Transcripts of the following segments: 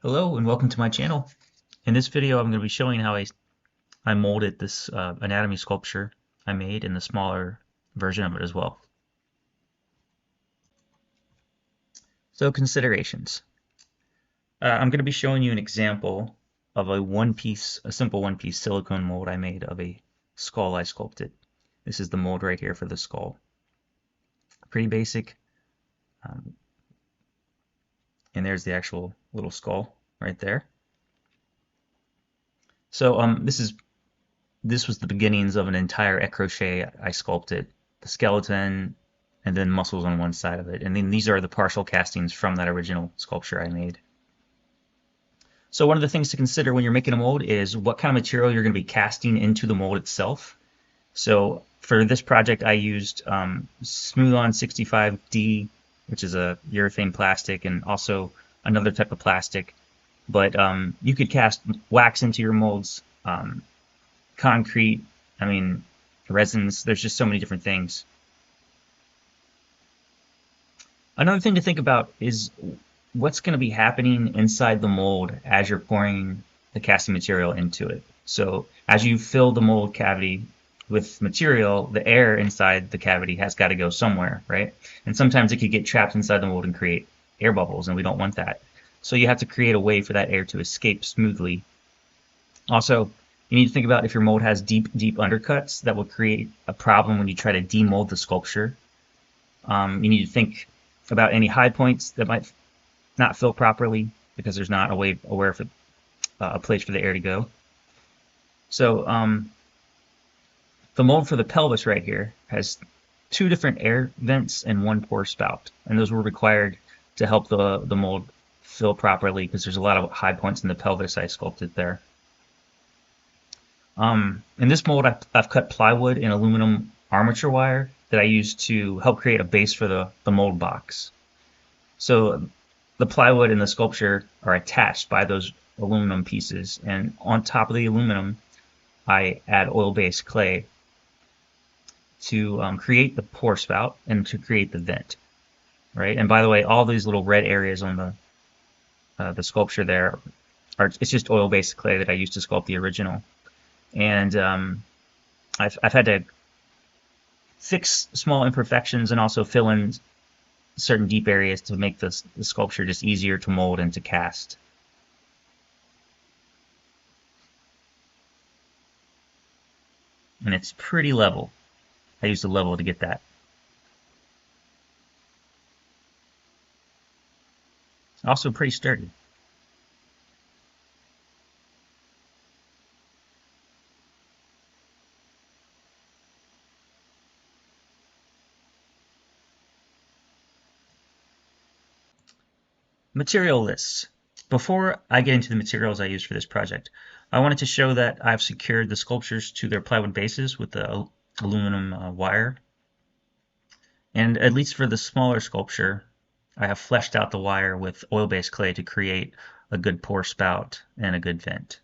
Hello and welcome to my channel. In this video I'm going to be showing how I molded this anatomy sculpture I made in the smaller version of it as well. So considerations. I'm going to be showing you an example of a simple one-piece silicone mold I made of a skull I sculpted. This is the mold right here for the skull. Pretty basic. Um, and there's the actual little skull right there. So this was the beginnings of an entire écrochet I sculpted. The skeleton and then muscles on one side of it. And then these are the partial castings from that original sculpture I made. So one of the things to consider when you're making a mold is what kind of material you're going to be casting into the mold itself. So for this project I used Smooth-On 65D, which is a urethane plastic, and also another type of plastic. But you could cast wax into your molds, concrete, resins. There's just so many different things. Another thing to think about is what's going to be happening inside the mold as you're pouring the casting material into it. So as you fill the mold cavity with material, the air inside the cavity has got to go somewhere, right? And sometimes it could get trapped inside the mold and create air bubbles, and we don't want that. So you have to create a way for that air to escape smoothly. Also, you need to think about if your mold has deep undercuts, that will create a problem when you try to demold the sculpture. You need to think about any high points that might not fill properly because there's not a place for the air to go. So the mold for the pelvis right here has two different air vents and one pore spout, and those were required to help the mold fill properly because there's a lot of high points in the pelvis I sculpted there. In this mold, I've cut plywood and aluminum armature wire that I used to help create a base for the mold box. So the plywood and the sculpture are attached by those aluminum pieces, and on top of the aluminum, I add oil-based clay to create the pore spout and to create the vent, right? And by the way, all these little red areas on the sculpture there it's just oil-based clay that I used to sculpt the original. And I've had to fix small imperfections and also fill in certain deep areas to make the sculpture just easier to mold and to cast. And it's pretty level. I used a level to get that. Also pretty sturdy. Material lists. Before I get into the materials I used for this project, I wanted to show that I've secured the sculptures to their plywood bases with the aluminum wire. And at least for the smaller sculpture, I have fleshed out the wire with oil-based clay to create a good pore spout and a good vent.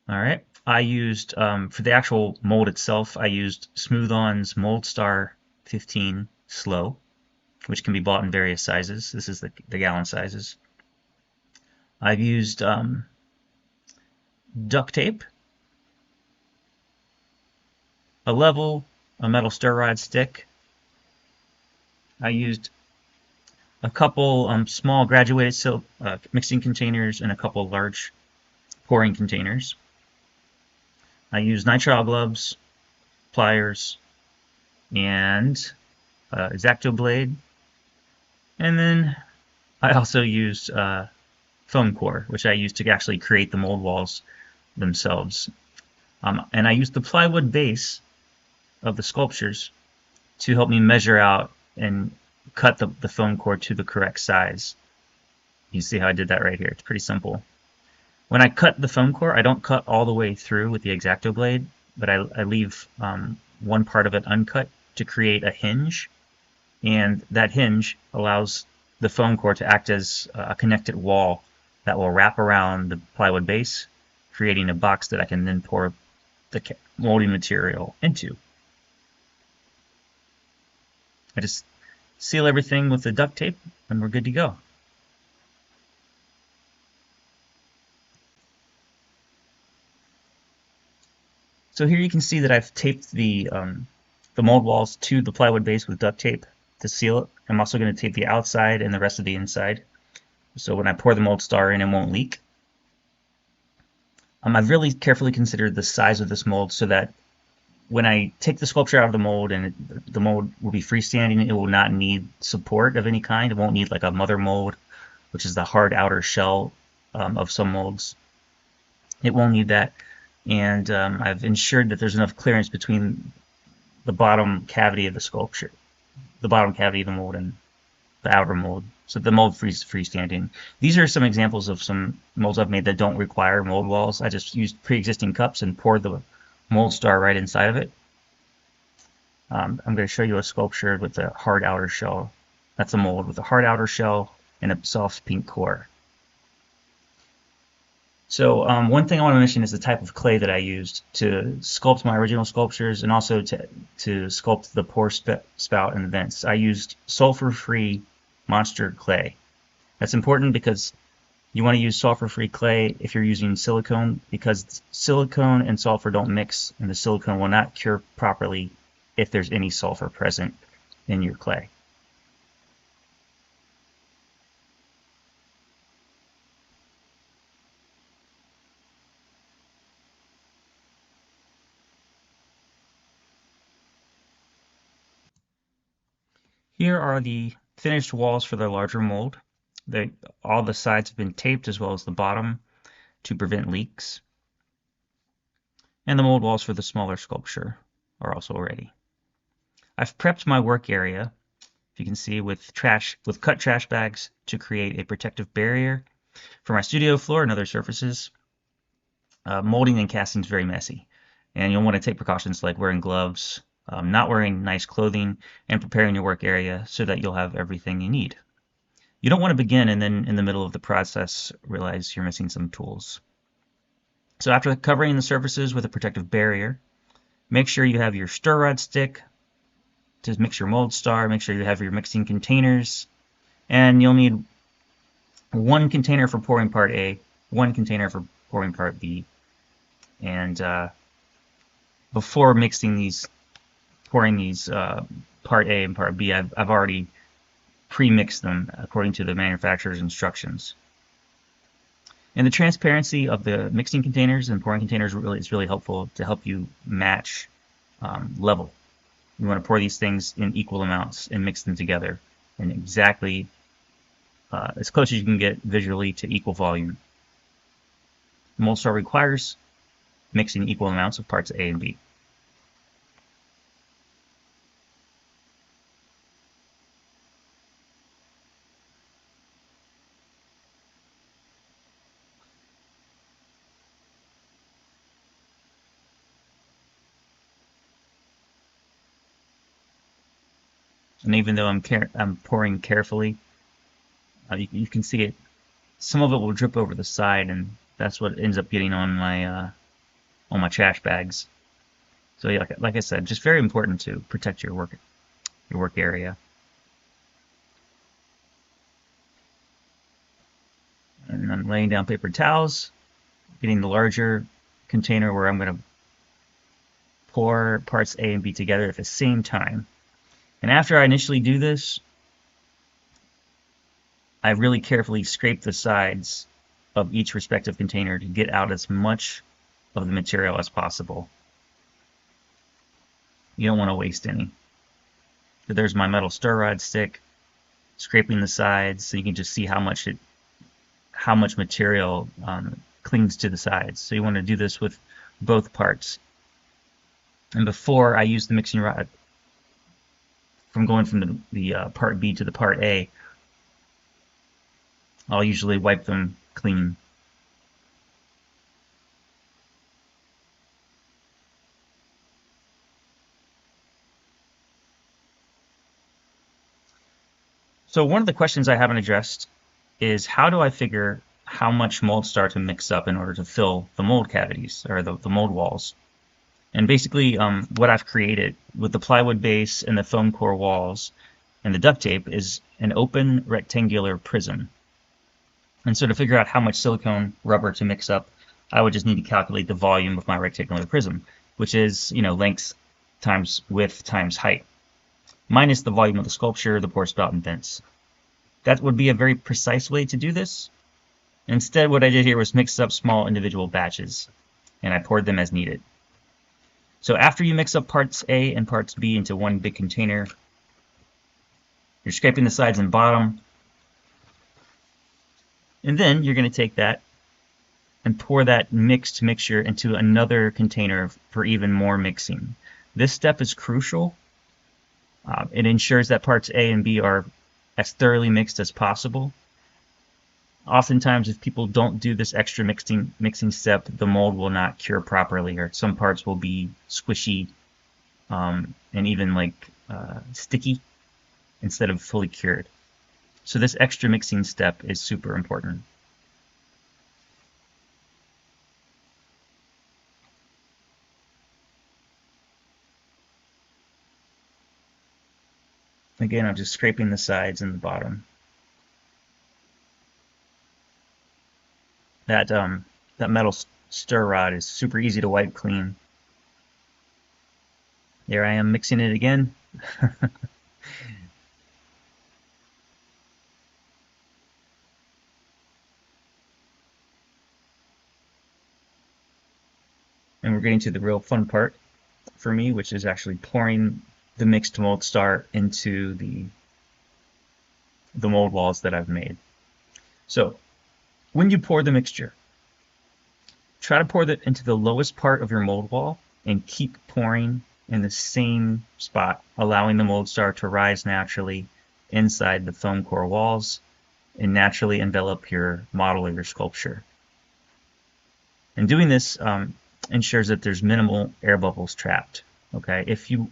Alright, I used, for the actual mold itself, I used Smooth-On's Mold Star 15 Slow, which can be bought in various sizes. This is the gallon sizes. I've used duct tape, a level, a metal stir rod stick. I used a couple small graduated silk mixing containers and a couple large pouring containers. I used nitrile gloves, pliers, and X-Acto blade. And then I also used foam core, which I used to actually create the mold walls themselves. And I used the plywood base of the sculptures to help me measure out and cut the foam core to the correct size. You see how I did that right here. It's pretty simple. When I cut the foam core, I don't cut all the way through with the X-Acto blade, but I leave one part of it uncut to create a hinge. And that hinge allows the foam core to act as a connected wall that will wrap around the plywood base, creating a box that I can then pour the molding material into. I just seal everything with the duct tape and we're good to go. So here you can see that I've taped the mold walls to the plywood base with duct tape to seal it. I'm also going to tape the outside and the rest of the inside, so when I pour the mold star in, it won't leak. I've really carefully considered the size of this mold so that when I take the sculpture out of the mold and the mold will be freestanding, it will not need support of any kind. It won't need like a mother mold, which is the hard outer shell of some molds. It won't need that. And I've ensured that there's enough clearance between the bottom cavity of the sculpture, the bottom cavity of the mold, and the outer mold, so the mold freestanding. These are some examples of some molds I've made that don't require mold walls. I just used pre-existing cups and poured the mold star right inside of it. I'm going to show you a sculpture with a hard outer shell. That's a mold with a hard outer shell and a soft pink core. So one thing I want to mention is the type of clay that I used to sculpt my original sculptures and also to sculpt the pour spout and the vents. I used sulfur-free monster clay. That's important because you want to use sulfur-free clay if you're using silicone, because silicone and sulfur don't mix and the silicone will not cure properly if there's any sulfur present in your clay. Here are the finished walls for the larger mold. All the sides have been taped as well as the bottom to prevent leaks. And the mold walls for the smaller sculpture are also ready. I've prepped my work area, if you can see, with cut trash bags to create a protective barrier for my studio floor and other surfaces. Molding and casting is very messy, and you'll want to take precautions like wearing gloves, not wearing nice clothing, and preparing your work area so that you'll have everything you need. You don't want to begin and then in the middle of the process realize you're missing some tools. So after covering the surfaces with a protective barrier, make sure you have your stir rod stick to mix your mold star, make sure you have your mixing containers, and you'll need one container for pouring part A, one container for pouring part B. And before pouring these part A and part B, I've already pre-mixed them according to the manufacturer's instructions. And the transparency of the mixing containers and pouring containers is really helpful to help you match level. You want to pour these things in equal amounts and mix them together in exactly as close as you can get visually to equal volume. The mold star requires mixing equal amounts of parts A and B. And even though I'm pouring carefully, you can see it. Some of it will drip over the side, and that's what ends up getting on my trash bags. So yeah, like I said, just very important to protect your work area. And I'm laying down paper towels, getting the larger container where I'm going to pour parts A and B together at the same time. And after I initially do this, I really carefully scrape the sides of each respective container to get out as much of the material as possible. You don't want to waste any. So there's my metal stir rod stick, scraping the sides so you can just see how much material clings to the sides. So you want to do this with both parts. And before I use the mixing rod, from going from the part B to the part A, I'll usually wipe them clean. So one of the questions I haven't addressed is, how do I figure how much mold star to mix up in order to fill the mold cavities or the mold walls? And basically what I've created with the plywood base and the foam core walls and the duct tape is an open rectangular prism. And so to figure out how much silicone rubber to mix up, I would just need to calculate the volume of my rectangular prism. which is, length times width times height, minus the volume of the sculpture, the pour spout, and vents. That would be a very precise way to do this. Instead, what I did here was mix up small individual batches, and I poured them as needed. So after you mix up parts A and parts B into one big container, you're scraping the sides and bottom, and then you're going to take that and pour that mixed mixture into another container for even more mixing. This step is crucial. It ensures that parts A and B are as thoroughly mixed as possible. Oftentimes, if people don't do this extra mixing step, the mold will not cure properly, or some parts will be squishy and even sticky instead of fully cured. So this extra mixing step is super important. Again, I'm just scraping the sides and the bottom. That metal stir rod is super easy to wipe clean. There I am mixing it again. And we're getting to the real fun part for me, which is actually pouring the mixed mold star into the mold walls that I've made. So when you pour the mixture, try to pour that into the lowest part of your mold wall and keep pouring in the same spot, allowing the mold star to rise naturally inside the foam core walls and naturally envelop your model or your sculpture. And doing this ensures that there's minimal air bubbles trapped. Okay, if you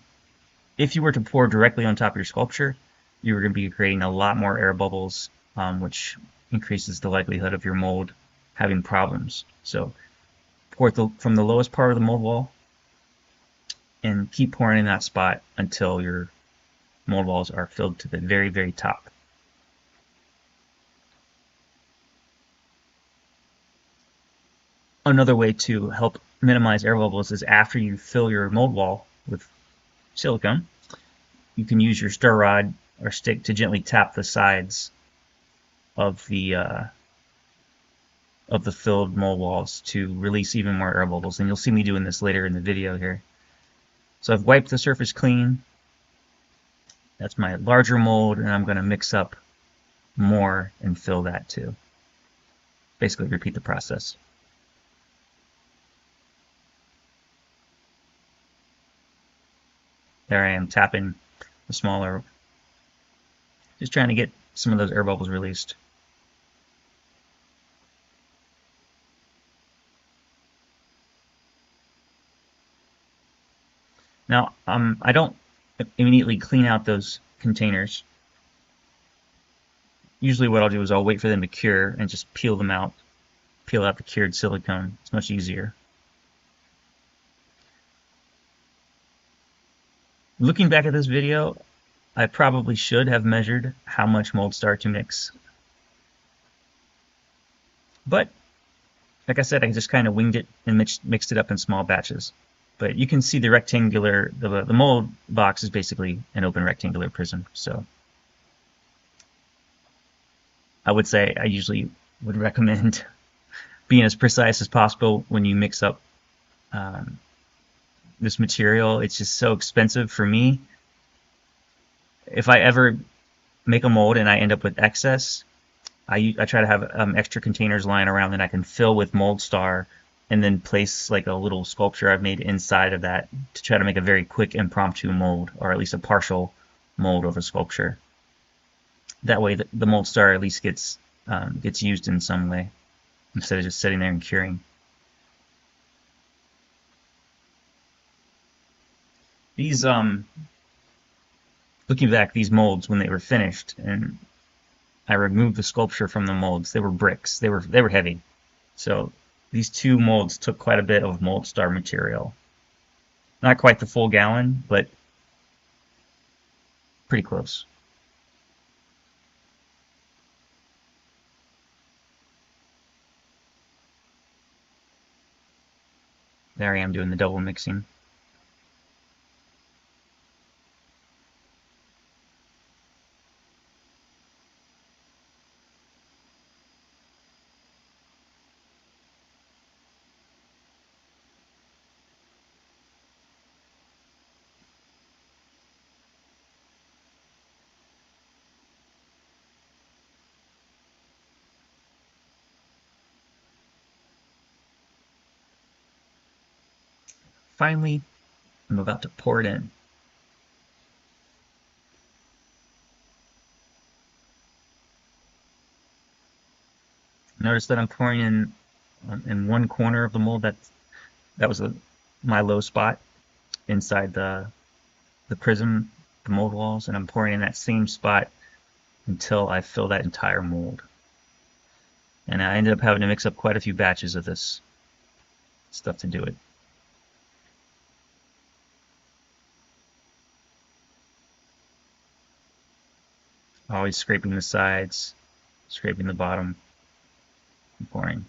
were to pour directly on top of your sculpture, you were going to be creating a lot more air bubbles, which increases the likelihood of your mold having problems. So pour from the lowest part of the mold wall and keep pouring in that spot until your mold walls are filled to the very, very top. Another way to help minimize air bubbles is after you fill your mold wall with silicone, you can use your stir rod or stick to gently tap the sides of the filled mold walls to release even more air bubbles. And you'll see me doing this later in the video here. So I've wiped the surface clean. That's my larger mold, and I'm going to mix up more and fill that too. Basically repeat the process. There I am tapping the smaller, just trying to get some of those air bubbles released. Now, I don't immediately clean out those containers. Usually what I'll do is I'll wait for them to cure and just peel them out, peel out the cured silicone. It's much easier. Looking back at this video, I probably should have measured how much mold star to mix. But, like I said, I just kind of winged it and mixed it up in small batches. But you can see the rectangular, the mold box is basically an open rectangular prism. So I would say I usually would recommend being as precise as possible when you mix up this material. It's just so expensive for me. If I ever make a mold and I end up with excess, I try to have extra containers lying around that I can fill with mold star and then place like a little sculpture I've made inside of that to try to make a very quick impromptu mold, or at least a partial mold of a sculpture. That way the mold star at least gets used in some way instead of just sitting there and curing. These looking back, these molds when they were finished and I removed the sculpture from the molds, they were bricks. They were heavy. So these two molds took quite a bit of mold star material. Not quite the full gallon, but pretty close. There I am doing the double mixing. Finally, I'm about to pour it in. Notice that I'm pouring in one corner of the mold. That was my low spot inside the prism, the mold walls, and I'm pouring in that same spot until I fill that entire mold. And I ended up having to mix up quite a few batches of this stuff to do it. Always scraping the sides, scraping the bottom, and pouring.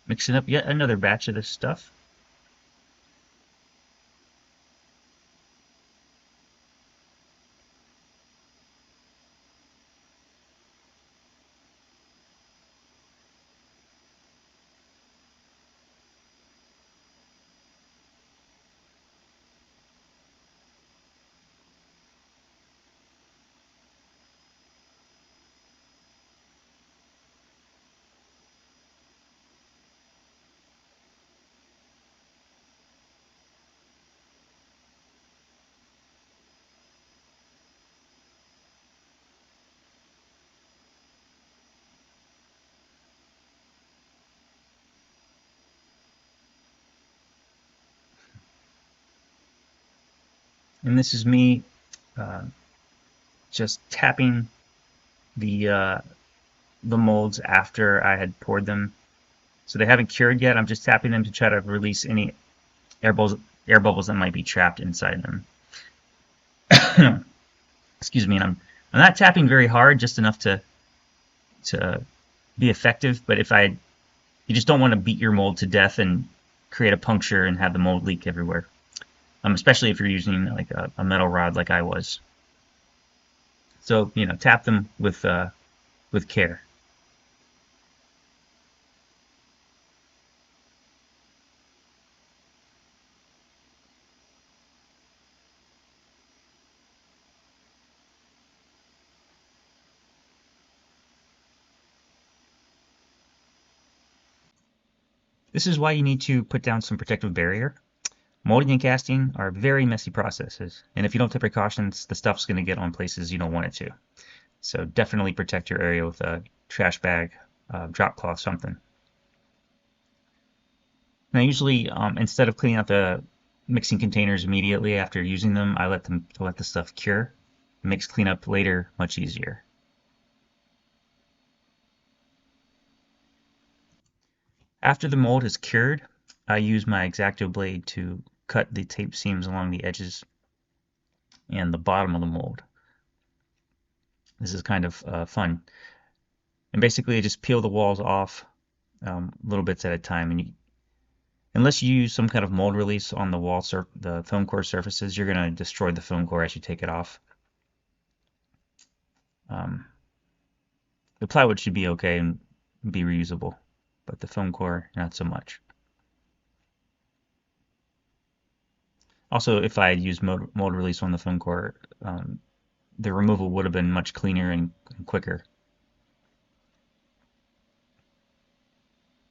Mixing up yet another batch of this stuff. And this is me uh, just tapping the molds after I had poured them. So they haven't cured yet. I'm just tapping them to try to release any air bubbles that might be trapped inside them. Excuse me. And I'm not tapping very hard, just enough to be effective. But you just don't want to beat your mold to death and create a puncture and have the mold leak everywhere. Especially if you're using like a metal rod like I was. So tap them with care. This is why you need to put down some protective barrier. Molding and casting are very messy processes, and if you don't take precautions, the stuff's going to get on places you don't want it to. So definitely protect your area with a trash bag, drop cloth, something. Now usually, instead of cleaning out the mixing containers immediately after using them, I let the stuff cure. It makes cleanup later much easier. After the mold is cured, I use my X-Acto blade to cut the tape seams along the edges and the bottom of the mold. This is kind of fun. And basically, I just peel the walls off little bits at a time. And unless you use some kind of mold release on the foam core surfaces, you're going to destroy the foam core as you take it off. The plywood should be okay and be reusable, but the foam core, not so much. Also, if I had used mold release on the foam core, the removal would have been much cleaner and quicker.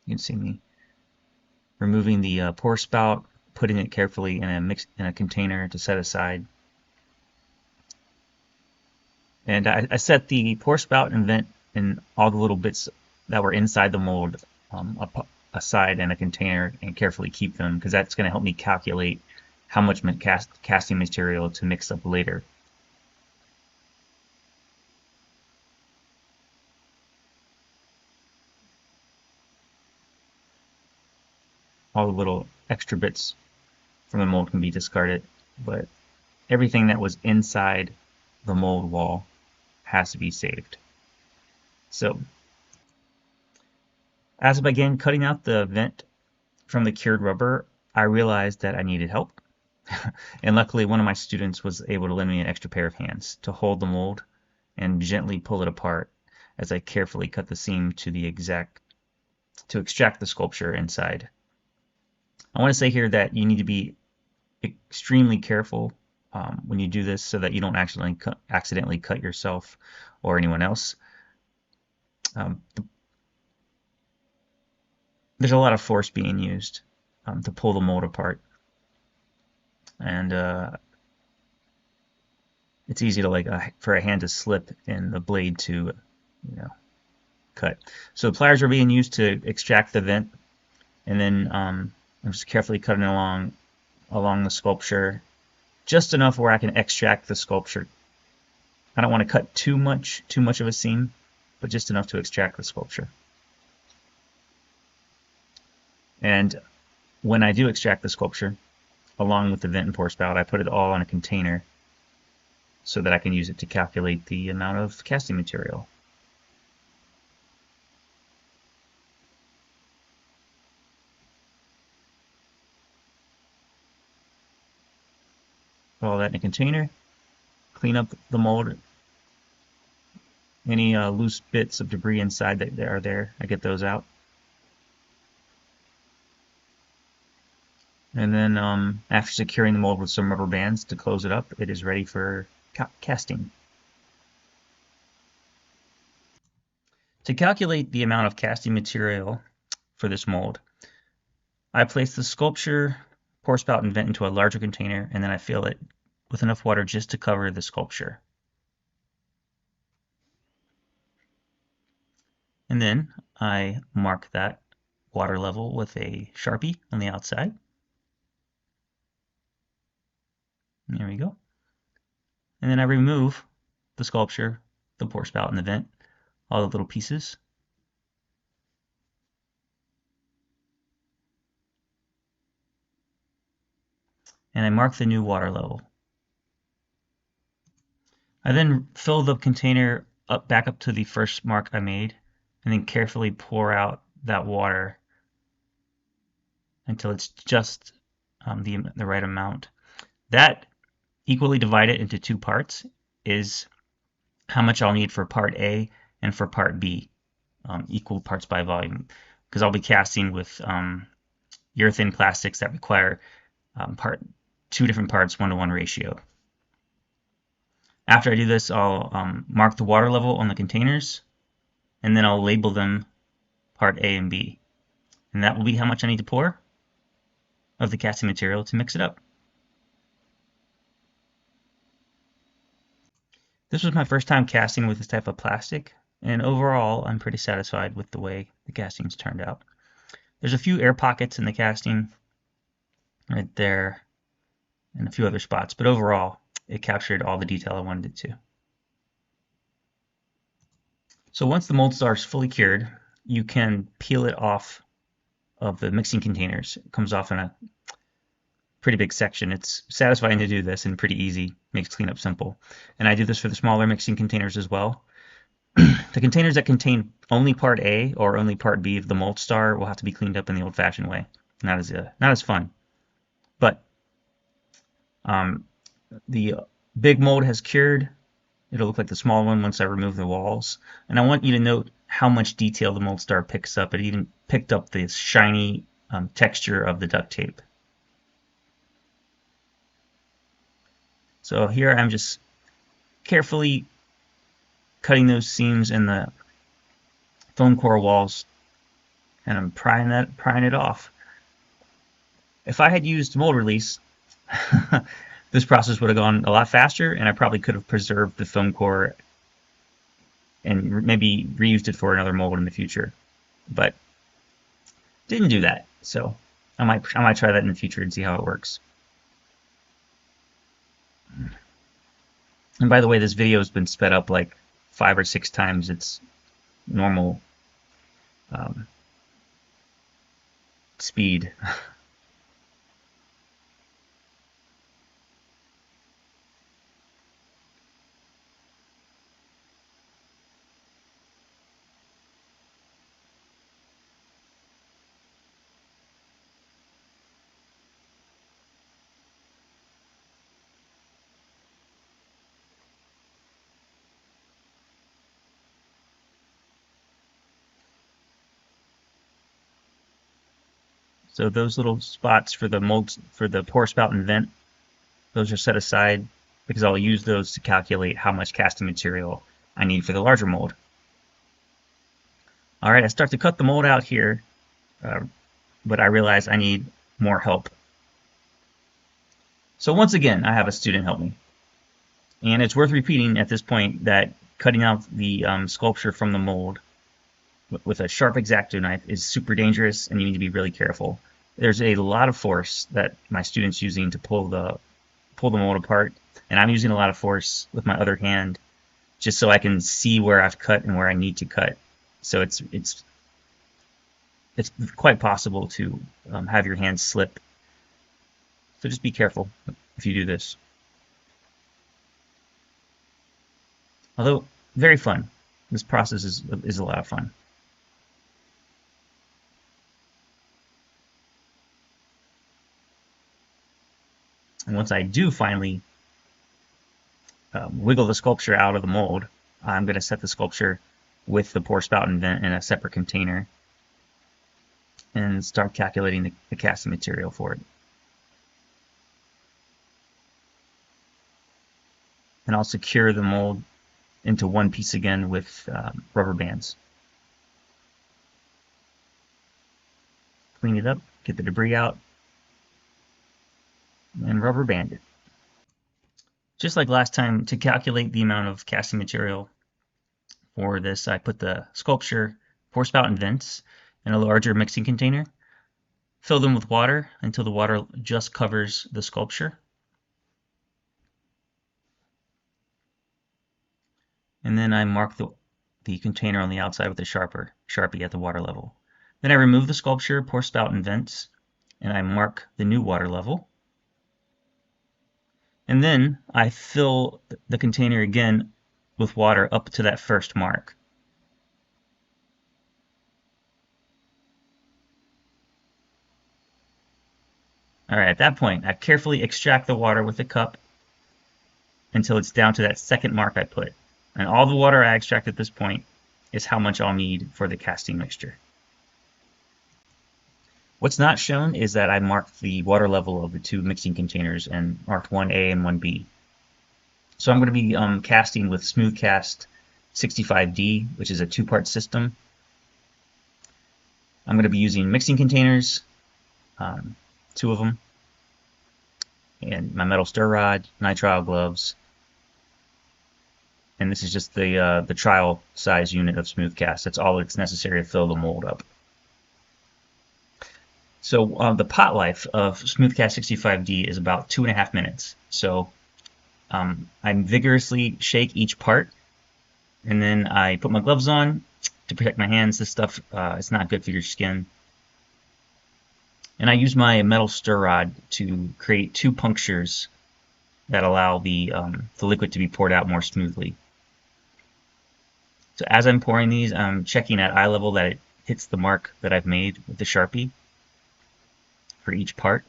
You can see me removing the pour spout, putting it carefully in a container to set aside. And I set the pour spout and vent and all the little bits that were inside the mold aside in a container and carefully keep them, because that's going to help me calculate how much casting material to mix up later. All the little extra bits from the mold can be discarded, but everything that was inside the mold wall has to be saved. So as I began cutting out the vent from the cured rubber, I realized that I needed help. And luckily one of my students was able to lend me an extra pair of hands to hold the mold and gently pull it apart as I carefully cut the seam to extract the sculpture inside. I want to say here that you need to be extremely careful when you do this so that you don't accidentally cut yourself or anyone else. There's a lot of force being used to pull the mold apart, and it's easy to for a hand to slip and the blade to cut. So pliers are being used to extract the vent, and then I'm just carefully cutting along the sculpture, just enough where I can extract the sculpture. I don't want to cut too much of a seam, but just enough to extract the sculpture. And when I do extract the sculpture, along with the vent and pour spout, I put it all in a container so that I can use it to calculate the amount of casting material. Put all that in a container, clean up the mold. Any loose bits of debris inside that are there, I get those out. And then after securing the mold with some rubber bands to close it up, it is ready for casting. To calculate the amount of casting material for this mold, I place the sculpture, pour spout, and vent into a larger container, and then I fill it with enough water just to cover the sculpture. And then I mark that water level with a Sharpie on the outside. There we go. And then I remove the sculpture, the pour spout, and the vent, all the little pieces. And I mark the new water level. I then fill the container back up to the first mark I made, and then carefully pour out that water until it's just the right amount. That equally divided into two parts is how much I'll need for part A and for part B, equal parts by volume, because I'll be casting with urethane plastics that require two different parts, 1-to-1 ratio. After I do this, I'll mark the water level on the containers, and then I'll label them part A and B. And that will be how much I need to pour of the casting material to mix it up. This was my first time casting with this type of plastic, and overall I'm pretty satisfied with the way the castings turned out. There's a few air pockets in the casting right there and a few other spots, but overall it captured all the detail I wanted it to. So once the mold star is fully cured, you can peel it off of the mixing containers. It comes off in a pretty big section. It's satisfying to do this and pretty easy. Makes cleanup simple. And I do this for the smaller mixing containers as well. The containers that contain only part A or only part B of the mold star will have to be cleaned up in the old-fashioned way. Not as fun. But the big mold has cured. It'll look like the small one once I remove the walls. And I want you to note how much detail the mold star picks up. It even picked up the shiny texture of the duct tape. So here I'm just carefully cutting those seams in the foam core walls, and I'm prying it off. If I had used mold release, this process would have gone a lot faster, and I probably could have preserved the foam core and maybe reused it for another mold in the future. But Didn't do that, so I might try that in the future and see how it works. And by the way, this video has been sped up like 5 or 6 times its normal speed. So those little spots for the molds for the pour spout and vent, those are set aside because I'll use those to calculate how much casting material I need for the larger mold. All right, I start to cut the mold out here, but I realize I need more help. So once again, I have a student help me. And it's worth repeating at this point that cutting out the sculpture from the mold with a sharp X-Acto knife is super dangerous, and you need to be really careful. There's a lot of force that my student's using to pull the mold apart, and I'm using a lot of force with my other hand just so I can see where I've cut and where I need to cut. So it's quite possible to have your hand slip. So just be careful if you do this. Although very fun. This process is a lot of fun. And once I do finally wiggle the sculpture out of the mold, I'm going to set the sculpture with the pour spout and vent in a separate container and start calculating the casting material for it. And I'll secure the mold into one piece again with rubber bands. Clean it up, get the debris out, and rubber band it. Just like last time, to calculate the amount of casting material for this, I put the sculpture, pour spout and vents in a larger mixing container, fill them with water until the water just covers the sculpture. And then I mark the container on the outside with a Sharpie at the water level. Then I remove the sculpture, pour spout and vents, and I mark the new water level. And then I fill the container again with water up to that first mark. All right, at that point, I carefully extract the water with a cup until it's down to that second mark I put. And all the water I extract at this point is how much I'll need for the casting mixture. What's not shown is that I marked the water level of the two mixing containers and marked 1A and 1B. So I'm going to be casting with Smoothcast 65D, which is a 2-part system. I'm going to be using mixing containers, 2 of them, and my metal stir rod, nitrile gloves, and this is just the trial size unit of Smoothcast. That's all that's necessary to fill the mold up. So the pot life of Smoothcast 65D is about 2.5 minutes. So I vigorously shake each part, and then I put my gloves on to protect my hands. This stuff is not good for your skin. And I use my metal stir rod to create 2 punctures that allow the liquid to be poured out more smoothly. So as I'm pouring these, I'm checking at eye level that it hits the mark that I've made with the Sharpie for each part.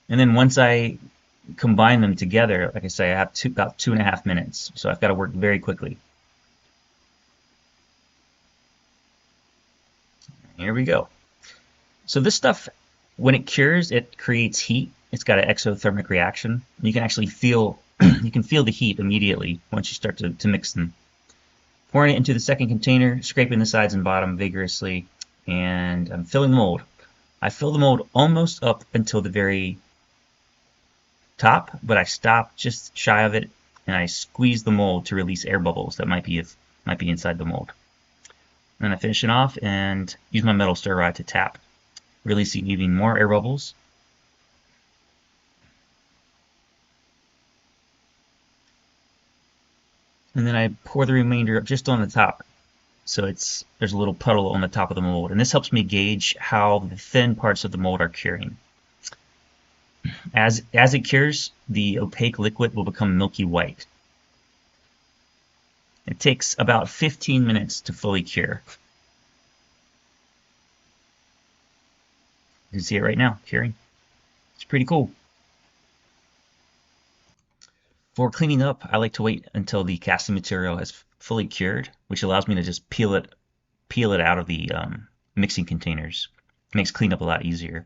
And then once I combine them together, like I say, I have about 2.5 minutes. So I've got to work very quickly. Here we go. So this stuff, when it cures, it creates heat. It's got an exothermic reaction. You can actually feel the heat immediately once you start to mix them. Pouring it into the second container, scraping the sides and bottom vigorously, and I'm filling the mold. I fill the mold almost up until the very top, but I stop just shy of it, and I squeeze the mold to release air bubbles that might be inside the mold. Then I finish it off and use my metal stir rod to tap, releasing even more air bubbles. And then I pour the remainder just on the top. So there's a little puddle on the top of the mold. And this helps me gauge how the thin parts of the mold are curing. As it cures, the opaque liquid will become milky white. It takes about 15 minutes to fully cure. You can see it right now, curing. It's pretty cool. For cleaning up, I like to wait until the casting material has fully cured, which allows me to just peel it out of the mixing containers. It makes cleanup a lot easier.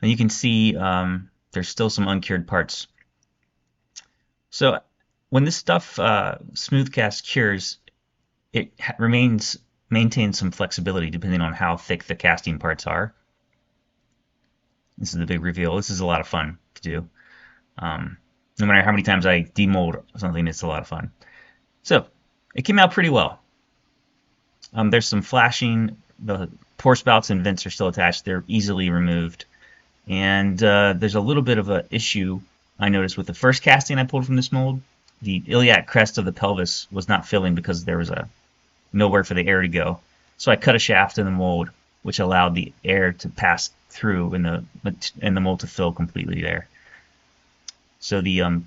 And you can see there's still some uncured parts. So when this stuff smooth cast cures, it maintains some flexibility depending on how thick the casting parts are. This is the big reveal. This is a lot of fun to do. No matter how many times I demold something, it's a lot of fun. So it came out pretty well. There's some flashing. The pour spouts and vents are still attached. They're easily removed. And there's a little bit of an issue I noticed with the first casting I pulled from this mold. The iliac crest of the pelvis was not filling because there was nowhere for the air to go. So I cut a shaft in the mold, which allowed the air to pass through and the mold to fill completely there. So the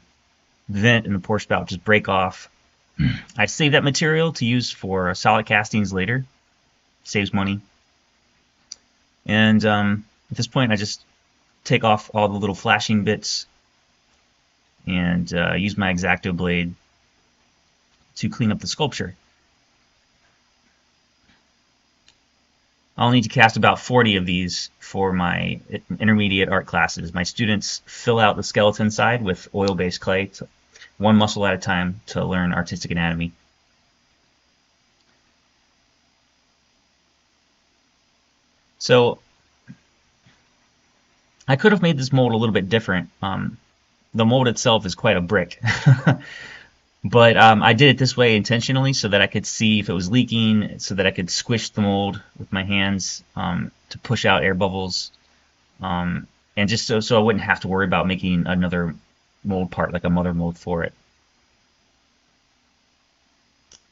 vent and the pour spout just break off. I save that material to use for solid castings later. Saves money. And at this point, I just take off all the little flashing bits and use my X-Acto blade to clean up the sculpture. I'll need to cast about 40 of these for my intermediate art classes. My students fill out the skeleton side with oil-based clay, one muscle at a time, to learn artistic anatomy. So I could have made this mold a little bit different. The mold itself is quite a brick. But I did it this way intentionally so that I could see if it was leaking, so that I could squish the mold with my hands to push out air bubbles, and just so I wouldn't have to worry about making another mold part, like a mother mold for it.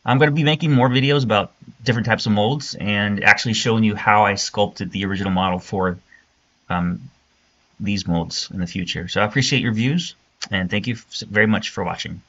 I'm going to be making more videos about different types of molds and actually showing you how I sculpted the original model for these molds in the future. So I appreciate your views, and thank you very much for watching.